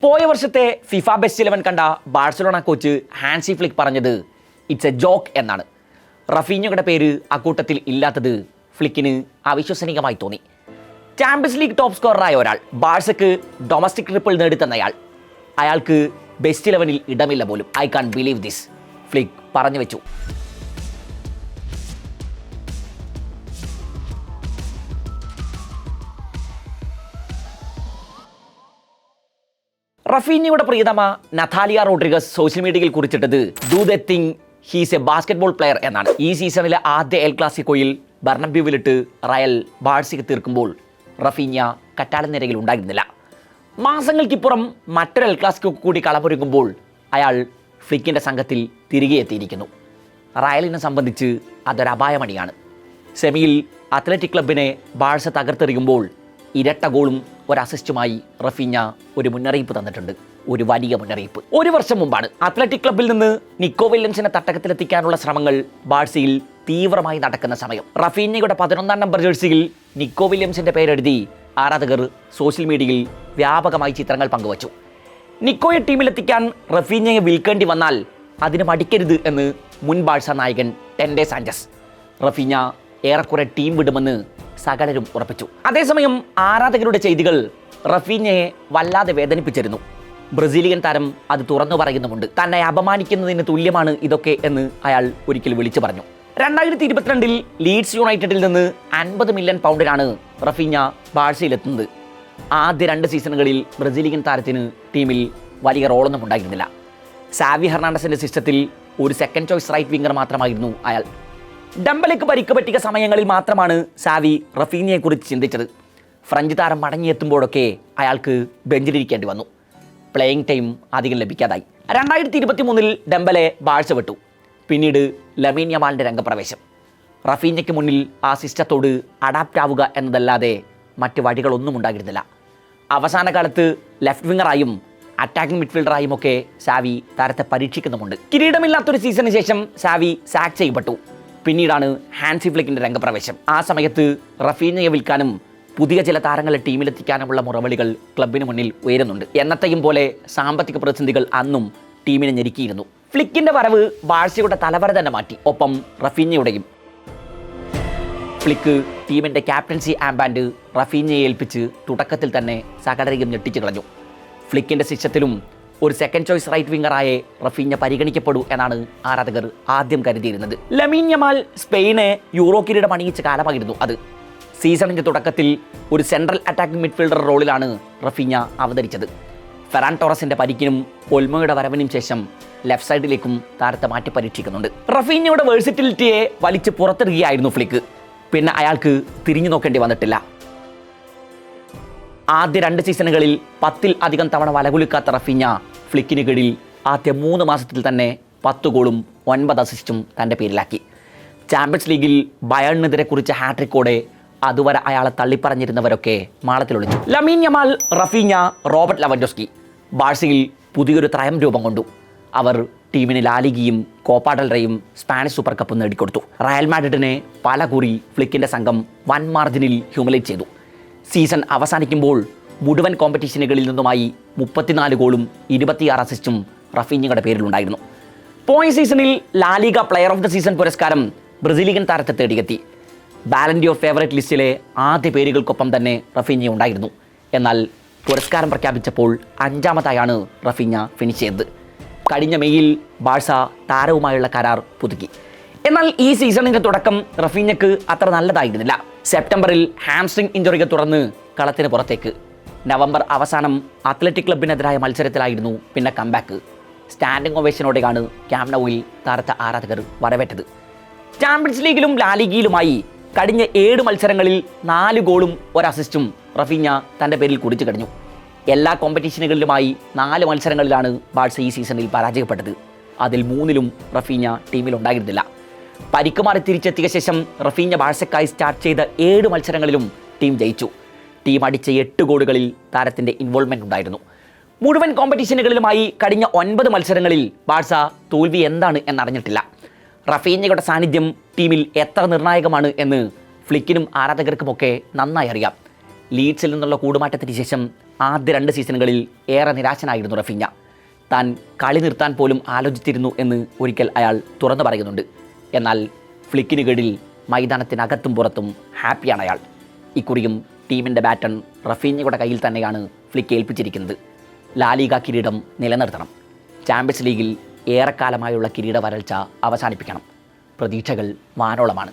പോയ വർഷത്തെ FIFA best 11 കണ്ട ബാഴ്സലോണ കോച്ച് ഹാൻസി ഫ്ലിക്ക് പറഞ്ഞത് ഇറ്റ്സ് എ ജോക്ക് എന്നാണ്. റഫീഞ്ഞയുടെ പേര് അക്കൂട്ടത്തിൽ ഇല്ലാത്തത് ഫ്ലിക്കിന് അവിശ്വസനീയമായി തോന്നി. ചാമ്പ്യൻസ് ലീഗ് ടോപ്പ് സ്കോററായ ഒരാൾ, ബാഴ്സക്ക് ഡൊമസ്റ്റിക് ട്രിപ്പിൾ നേടിത്തന്നയാൾ, അയാൾക്ക് ബെസ്റ്റ് 11ൽ ഇടമില്ല പോലും. I can believe this, Flick പറഞ്ഞു വെച്ചു. റഫീഞ്ഞയുടെ പ്രിയതമ നഥാലിയ റോഡ്രിഗസ് സോഷ്യൽ മീഡിയയിൽ കുറിച്ചിട്ടത് do they think he's a basketball player എന്നാണ്. ഈ സീസണിലെ ആദ്യ എൽ ക്ലാസിക്കോയിൽ ബർണബ്യൂവിലിട്ട് റയൽ ബാഴ്സയ്ക്ക് തീർക്കുമ്പോൾ റഫീഞ്ഞ കറ്റാലൻ നിരയിൽ ഉണ്ടായിരുന്നില്ല. മാസങ്ങൾക്കിപ്പുറം മറ്റൊരു എൽ ക്ലാസിക്കോ കൂടി കളമൊരുങ്ങുമ്പോൾ അയാൾ ഫ്ലിക്കിൻ്റെ സംഘത്തിൽ തിരികെ എത്തിയിരിക്കുന്നു. റയലിനെ സംബന്ധിച്ച് അതൊരു അപായമണിയാണ്. സെമിയിൽ അത്ലറ്റിക് ക്ലബിനെ ബാഴ്സ തകർത്തെറിയുമ്പോൾ ഇരട്ട ഗോളും ഒരു അസിസ്റ്റുമായി റഫീഞ്ഞ ഒരു മുന്നറിയിപ്പ് തന്നിട്ടുണ്ട്, ഒരു വലിയ മുന്നറിയിപ്പ്. ഒരു വർഷം മുമ്പാണ് അത്ലറ്റിക് ക്ലബിൽ നിന്ന് നിക്കോ വില്യംസിനെ തട്ടകത്തിലെത്തിക്കാനുള്ള ശ്രമങ്ങൾ ബാഴ്സയിൽ തീവ്രമായി നടക്കുന്ന സമയം. റഫീഞ്ഞയുടെ 11ാം നമ്പർ ജേഴ്സിയിൽ നിക്കോ വില്യംസിന്റെ പേരെഴുതി ആരാധകർ സോഷ്യൽ മീഡിയയിൽ വ്യാപകമായി ചിത്രങ്ങൾ പങ്കുവച്ചു. നിക്കോയെ ടീമിലെത്തിക്കാൻ റഫീഞ്ഞയെ വിൽക്കേണ്ടി വന്നാൽ അതിന് മടിക്കരുത് എന്ന് മുൻ ബാഴ്സ നായകൻ ടെൻഡെ സാഞ്ചസ്. റഫീഞ്ഞ ഏറെക്കുറെ ടീം വിടുമെന്ന് സകലരും ഉറപ്പിച്ചു. അതേസമയം ആരാധകരുടെ ചെയ്തികൾ റഫീഞ്ഞയെ വല്ലാതെ വേദനിപ്പിച്ചിരുന്നു. ബ്രസീലിയൻ താരം അത് തുറന്നു പറയുന്നുമുണ്ട്. തന്നെ അപമാനിക്കുന്നതിന് തുല്യമാണ് ഇതൊക്കെ എന്ന് അയാൾ ഒരിക്കൽ വിളിച്ചു പറഞ്ഞു. 2022 ലീഡ്സ് യുണൈറ്റഡിൽ നിന്ന് 50 മില്യൺ പൗണ്ടിനാണ് റഫീഞ്ഞ ബാഴ്സയിലെത്തുന്നത്. ആദ്യ 2 സീസണുകളിൽ ബ്രസീലിയൻ താരത്തിന് ടീമിൽ വലിയ റോളൊന്നും ഉണ്ടായിരുന്നില്ല. സാവി ഹെർണാണ്ടസിന്റെ സിസ്റ്റത്തിൽ ഒരു സെക്കൻഡ് ചോയ്സ് റൈറ്റ് വിംഗർ മാത്രമായിരുന്നു അയാൾ. ഡംബലേക്ക് പരിക്ക് പറ്റിയ സമയങ്ങളിൽ മാത്രമാണ് സാവി റഫീഞ്ഞയെക്കുറിച്ച് ചിന്തിച്ചത്. ഫ്രഞ്ച് താരം മടങ്ങിയെത്തുമ്പോഴൊക്കെ അയാൾക്ക് ബെഞ്ചിലിരിക്കേണ്ടി വന്നു. പ്ലേയിങ് ടൈം അധികം ലഭിക്കാതായി. 2023 ഡംബലെ ബാഴ്സ വിട്ടു. പിന്നീട് ലമീൻ യമാലിൻ്റെ രംഗപ്രവേശം. റഫീഞ്ഞയ്ക്ക് മുന്നിൽ ആ സിസ്റ്റത്തോട് അഡാപ്റ്റ് ആവുക എന്നതല്ലാതെ മറ്റ് വഴികളൊന്നും ഉണ്ടായിരുന്നില്ല. അവസാന കാലത്ത് ലെഫ്റ്റ് വിംഗറായും അറ്റാക്കിംഗ് മിഡ്ഫീൽഡറായും ഒക്കെ സാവി താരത്തെ പരീക്ഷിക്കുന്നുമുണ്ട്. കിരീടമില്ലാത്തൊരു സീസണിന് ശേഷം സാവി സാക്ക് ചെയ്യപ്പെട്ടു. പിന്നീടാണ് ഹാൻസി ഫ്ലിക്കിൻ്റെ രംഗപ്രവേശം. ആ സമയത്ത് റഫീഞ്ഞയെ വിൽക്കാനും പുതിയ ചില താരങ്ങളെ ടീമിലെത്തിക്കാനുമുള്ള മുറവിളികൾ ക്ലബിന് മുന്നിൽ ഉയരുന്നുണ്ട്. എന്നത്തെയും പോലെ സാമ്പത്തിക പ്രതിസന്ധികൾ അന്നും ടീമിനെ ഞെരുക്കിയിരുന്നു. ഫ്ലിക്കിൻ്റെ വരവ് ബാഴ്സയുടെ തലവര തന്നെ മാറ്റി, ഒപ്പം റഫീഞ്ഞയുടെയും. ഫ്ലിക്ക് ടീമിൻ്റെ ക്യാപ്റ്റൻസി ആംബാൻഡ് റഫീഞ്ഞയെ ഏൽപ്പിച്ച് തുടക്കത്തിൽ തന്നെ സകലരെയും ഞെട്ടിച്ചു കളഞ്ഞു. ഫ്ലിക്കിൻ്റെ സിസ്റ്റത്തിലും ഒരു സെക്കൻഡ് ചോയ്സ് റൈറ്റ് വിംഗറായെ റഫീഞ്ഞ പരിഗണിക്കപ്പെടൂ എന്നാണ് ആരാധകർ ആദ്യം കരുതിയിരുന്നത്. ലമീൻ യമാൽ സ്പെയിനെ യൂറോ കിരീടം അണിയിച്ച കാലമായിരുന്നു അത്. സീസണിൻ്റെ തുടക്കത്തിൽ ഒരു സെൻട്രൽ അറ്റാക്കിംഗ് മിഡ്ഫീൽഡർ റോളിലാണ് റഫീഞ്ഞ അവതരിച്ചത്. ഫെറാൻ ടോറസിൻ്റെ പരിക്കിനും ഒൽമോയുടെ വരവിനും ശേഷം ലെഫ്റ്റ് സൈഡിലേക്കും താരത്തെ മാറ്റി പരീക്ഷിക്കുന്നുണ്ട്. റഫീഞ്ഞയുടെ വേഴ്സിറ്റിലിറ്റിയെ വലിച്ച് പുറത്തിടുകയായിരുന്നു ഫ്ലിക്ക്. പിന്നെ അയാൾക്ക് തിരിഞ്ഞു നോക്കേണ്ടി വന്നിട്ടില്ല. ആദ്യ 2 സീസണുകളിൽ 10ൽ അധികം തവണ വലകുലുക്കാത്ത റഫീഞ്ഞ ഫ്ലിക്കിന് കീഴിൽ ആദ്യ 3 മാസത്തിൽ തന്നെ 10 ഗോളും 9 അസിസ്റ്റും തൻ്റെ പേരിലാക്കി. ചാമ്പ്യൻസ് ലീഗിൽ ബയേണിനെതിരെ കുറിച്ച ഹാട്രിക്കോടെ അതുവരെ അയാളെ തള്ളിപ്പറഞ്ഞിരുന്നവരൊക്കെ മാളത്തിലൊളിച്ചു. Lamine Yamal, Raphinha, Robert Lewandowski ബാഴ്സയിൽ പുതിയൊരു ത്രയം രൂപം കൊണ്ടു. അവർ ടീമിന് ലാലിഗയും കോപ്പ ഡെൽ റേയും സ്പാനിഷ് സൂപ്പർ കപ്പും നേടിക്കൊടുത്തു. റയൽ മാഡ്രിഡിനെ പല കുറി ഫ്ലിക്കിൻ്റെ സംഘം വൻ മാർജിനിൽ ഹ്യൂമിലേറ്റ് ചെയ്തു. സീസൺ അവസാനിക്കുമ്പോൾ മുഴുവൻ കോമ്പറ്റീഷനുകളിൽ നിന്നുമായി 34 ഗോളും 26 അസിസ്റ്റും റഫീഞ്ഞയുടെ പേരിലുണ്ടായിരുന്നു. പോയ സീസണിൽ La Liga player of the season പുരസ്കാരം ബ്രസീലിയൻ താരത്തെ തേടിയെത്തി. ബാലൻഡിയോർ ഫേവറേറ്റ് ലിസ്റ്റിലെ ആദ്യ പേരുകൾക്കൊപ്പം തന്നെ റഫീഞ്ഞ ഉണ്ടായിരുന്നു. എന്നാൽ പുരസ്കാരം പ്രഖ്യാപിച്ചപ്പോൾ 5ാമതായാണ് റഫീഞ്ഞ ഫിനിഷ് ചെയ്തത്. കഴിഞ്ഞ മെയ്യിൽ ബാഴ്സ താരവുമായുള്ള കരാർ പുതുക്കി. എന്നാൽ ഈ സീസണിൻ്റെ തുടക്കം റഫീഞ്ഞക്ക് അത്ര നല്ലതായിരുന്നില്ല. സെപ്റ്റംബറിൽ ഹാംസ്ട്രിങ് ഇഞ്ചുറിയെ തുടർന്ന് കളത്തിന് പുറത്തേക്ക്. നവംബർ അവസാനം അത്ലറ്റിക് ക്ലബിനെതിരായ മത്സരത്തിലായിരുന്നു പിന്നെ കംബാക്ക്. സ്റ്റാൻഡിംഗ് ഒവേഷനോടെയാണ് ക്യാമ്പ് നൗവിൽ താരത്തെ ആരാധകർ വരവേറ്റത്. ചാമ്പ്യൻസ് ലീഗിലും ലാലിഗയിലുമായി കഴിഞ്ഞ 7 മത്സരങ്ങളിൽ 4 ഗോളും 1 അസിസ്റ്റും റഫീഞ്ഞ തൻ്റെ പേരിൽ കുറിച്ചു കഴിഞ്ഞു. എല്ലാ കോമ്പറ്റീഷനുകളിലുമായി 4 മത്സരങ്ങളിലാണ് ബാഴ്സ ഈ സീസണിൽ പരാജയപ്പെട്ടത്. അതിൽ 3ലും റഫീഞ്ഞ ടീമിലുണ്ടായിരുന്നില്ല. പരിക്ക് മാറി തിരിച്ചെത്തിയ ശേഷം റഫീഞ്ഞ ബാഴ്സക്കായി സ്റ്റാർട്ട് ചെയ്ത 7 മത്സരങ്ങളിലും ടീം ജയിച്ചു. ടീം അടിച്ച 8 ഗോളുകളിൽ താരത്തിൻ്റെ ഇൻവോൾവ്മെൻ്റ് ഉണ്ടായിരുന്നു. മുഴുവൻ കോമ്പറ്റീഷനുകളിലുമായി കഴിഞ്ഞ 9 മത്സരങ്ങളിൽ ബാഴ്സ തോൽവി എന്താണ് എന്നറിഞ്ഞിട്ടില്ല. റഫീഞ്ഞയുടെ സാന്നിധ്യം ടീമിൽ എത്ര നിർണായകമാണ് എന്ന് ഫ്ലിക്കിനും ആരാധകർക്കുമൊക്കെ നന്നായി അറിയാം. ലീഡ്സിൽ നിന്നുള്ള കൂടുമാറ്റത്തിന് ശേഷം ആദ്യ 2 സീസണുകളിൽ ഏറെ നിരാശനായിരുന്നു റഫീഞ്ഞ. താൻ കളി നിർത്താൻ പോലും ആലോചിച്ചിരുന്നു എന്ന് ഒരിക്കൽ അയാൾ തുറന്നു പറയുന്നുണ്ട്. എന്നാൽ ഫ്ലിക്കിന് കീഴിൽ മൈതാനത്തിനകത്തും പുറത്തും ഹാപ്പിയാണ് അയാൾ. ഇക്കുറിയും ടീമിൻ്റെ ബാറ്റൺ റഫീഞ്ഞയുടെ കയ്യിൽ തന്നെയാണ് ഫ്ലിക്ക് ഏൽപ്പിച്ചിരിക്കുന്നത്. ലാലിഗ കിരീടം നിലനിർത്തണം. ചാമ്പ്യൻസ് ലീഗിൽ ഏറെക്കാലമായുള്ള കിരീട വരൾച്ച അവസാനിപ്പിക്കണം. പ്രതീക്ഷകൾ വാനോളമാണ്.